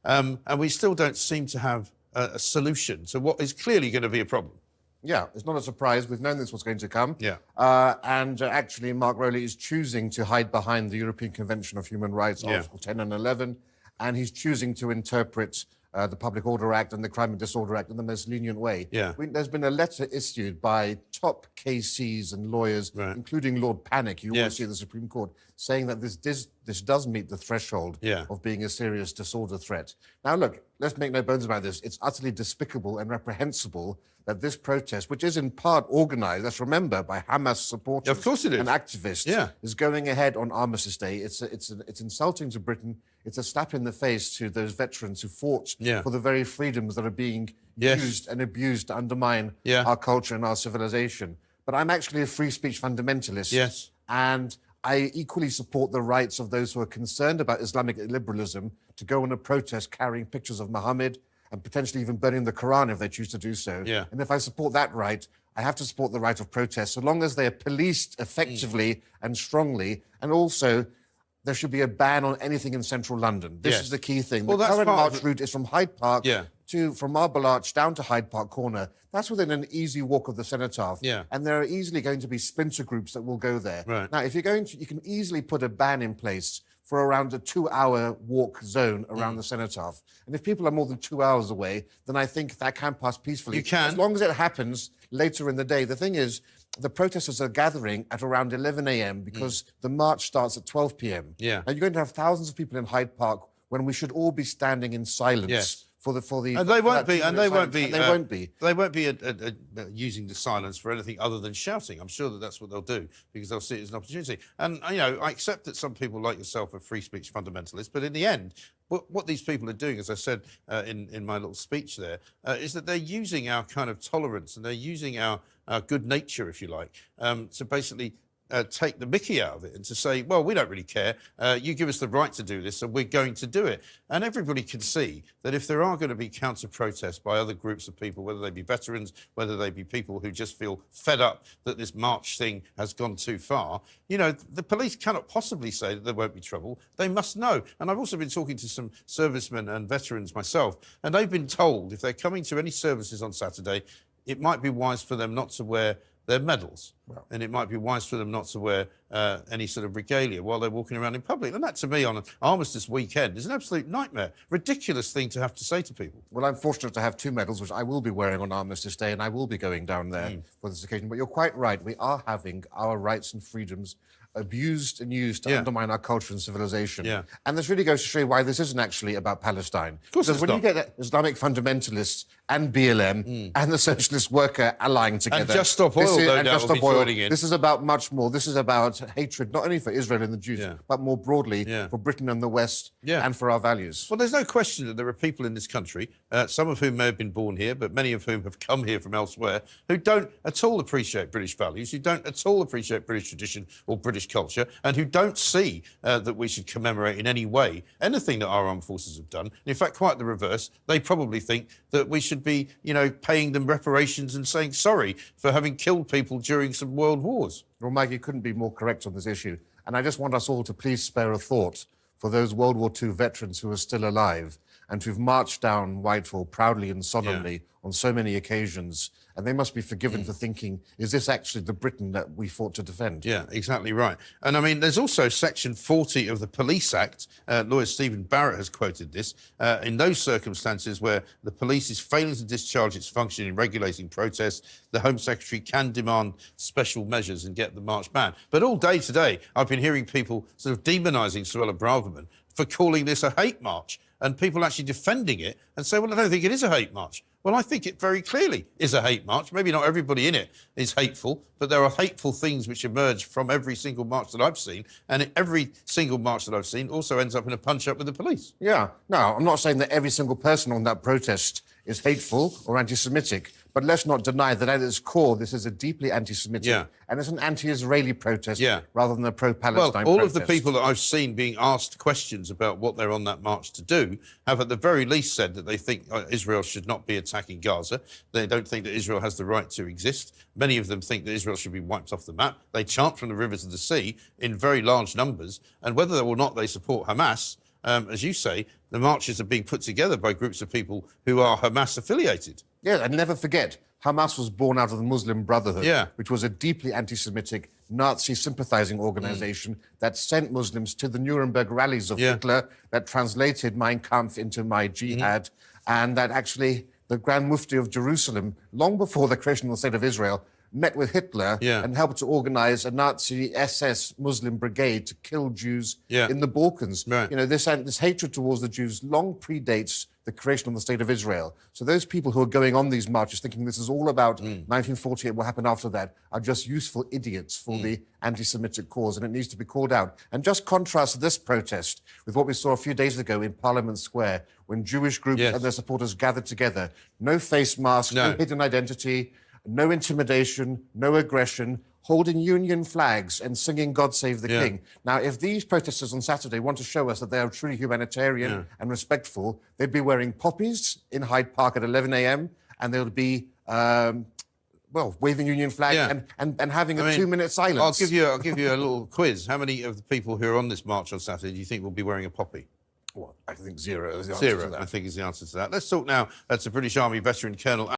and we still don't seem to have a solution to what is clearly going to be a problem. Yeah, it's not a surprise. We've known this was going to come. Yeah. Actually, Mark Rowley is choosing to hide behind the European Convention of Human Rights, Article 10 and 11, and he's choosing to interpret the Public Order Act and the Crime and Disorder Act in the most lenient way. Yeah. There's been a letter issued by top KCs and lawyers, including Lord Panic, you always see at the Supreme Court, saying that this does meet the threshold of being a serious disorder threat. Now, look, let's make no bones about this. It's utterly despicable and reprehensible that this protest, which is in part organised, let's remember, by Hamas supporters of course it is. and activists, is going ahead on Armistice Day. It's insulting to Britain. It's a slap in the face to those veterans who fought for the very freedoms that are being used and abused to undermine our culture and our civilization. But I'm actually a free speech fundamentalist. And I equally support the rights of those who are concerned about Islamic liberalism to go on a protest carrying pictures of Muhammad and potentially even burning the Quran if they choose to do so. And if I support that right, I have to support the right of protest, so long as they are policed effectively and strongly. And also, there should be a ban on anything in central London. This is the key thing. The current march route is from Hyde Park from Marble Arch down to Hyde Park Corner. That's within an easy walk of the Cenotaph. And there are easily going to be splinter groups that will go there. Now, if you're going to, you can easily put a ban in place for around a 2-hour walk zone around the Cenotaph. And if people are more than 2 hours away, then I think that can pass peacefully. You can. As long as it happens later in the day. The thing is, the protesters are gathering at around 11 a.m. because the march starts at 12 p.m. Now, you're going to have thousands of people in Hyde Park when we should all be standing in silence. And they won't be using the silence for anything other than shouting. I'm sure that that's what they'll do because they'll see it as an opportunity. And, you know, I accept that some people like yourself are free speech fundamentalists, but in the end, what these people are doing, as I said in my little speech there, is that they're using our kind of tolerance and they're using our good nature, if you like, to basically take the mickey out of it and to say, well, we don't really care. You give us the right to do this, so we're going to do it. And everybody can see that if there are going to be counter-protests by other groups of people, whether they be veterans, whether they be people who just feel fed up that this march thing has gone too far, you know, the police cannot possibly say that there won't be trouble. They must know. And I've also been talking to some servicemen and veterans myself, and they've been told if they're coming to any services on Saturday, it might be wise for them not to wear their medals. And it might be wise for them not to wear any sort of regalia while they're walking around in public. And that, to me, on an Armistice weekend is an absolute nightmare. Ridiculous thing to have to say to people. Well, I'm fortunate to have 2 medals, which I will be wearing on Armistice Day, and I will be going down there for this occasion. But you're quite right. We are having our rights and freedoms abused and used to undermine our culture and civilization. And this really goes to show you why this isn't actually about Palestine. Of course, because when you get Islamic fundamentalists and BLM and the socialist worker allying together... And Just Stop Oil, This is about much more. This is about hatred, not only for Israel and the Jews, but more broadly for Britain and the West and for our values. Well, there's no question that there are people in this country, some of whom may have been born here, but many of whom have come here from elsewhere, who don't at all appreciate British values, who don't at all appreciate British tradition or British culture, and who don't see that we should commemorate in any way anything that our armed forces have done. And in fact, quite the reverse. They probably think that we should be, you know, paying them reparations and saying sorry for having killed people during some world wars. Well, Mike, you couldn't be more correct on this issue. And I just want us all to please spare a thought for those World War II veterans who are still alive and who've marched down Whitehall proudly and solemnly on so many occasions. And they must be forgiven for thinking, is this actually the Britain that we fought to defend? Yeah, exactly right. And I mean, there's also Section 40 of the Police Act. Lawyer Stephen Barrett has quoted this. In those circumstances where the police is failing to discharge its function in regulating protests, the Home Secretary can demand special measures and get the march banned. But all day today, I've been hearing people sort of demonising Suella Braverman for calling this a hate march, and people actually defending it and say, well, I don't think it is a hate march. Well, I think it very clearly is a hate march. Maybe not everybody in it is hateful, but there are hateful things which emerge from every single march that I've seen, and every single march that I've seen also ends up in a punch-up with the police. Yeah. No, I'm not saying that every single person on that protest is hateful or anti-Semitic, but let's not deny that at its core, this is a deeply anti-Semitic and it's an anti-Israeli protest rather than a pro-Palestine protest. Well, all of the people that I've seen being asked questions about what they're on that march to do have at the very least said that they think Israel should not be attacking Gaza. They don't think that Israel has the right to exist. Many of them think that Israel should be wiped off the map. They chant from the river to the sea in very large numbers, and whether or not they support Hamas, as you say, the marches are being put together by groups of people who are Hamas affiliated. Yeah, and never forget, Hamas was born out of the Muslim Brotherhood, which was a deeply anti-Semitic, Nazi-sympathizing organization that sent Muslims to the Nuremberg rallies of Hitler, that translated Mein Kampf into My Jihad, and that actually the Grand Mufti of Jerusalem, long before the creation of the State of Israel, met with Hitler and helped to organize a Nazi SS Muslim brigade to kill Jews in the Balkans. Right. You know, this hatred towards the Jews long predates the creation of the State of Israel. So those people who are going on these marches thinking this is all about 1948, what happened after that, are just useful idiots for the anti-Semitic cause, and it needs to be called out. And just contrast this protest with what we saw a few days ago in Parliament Square, when Jewish groups and their supporters gathered together. No face masks, no hidden identity, no intimidation, no aggression, holding Union flags and singing God Save the King. Now, if these protesters on Saturday want to show us that they are truly humanitarian and respectful, they'd be wearing poppies in Hyde Park at 11 a.m. and they would be, well, waving Union flag and having a 2-minute silence. I'll give you a little quiz. How many of the people who are on this march on Saturday do you think will be wearing a poppy? Well, I think zero is the answer Zero, to that. I think, is the answer to that. Let's talk now to British Army veteran Colonel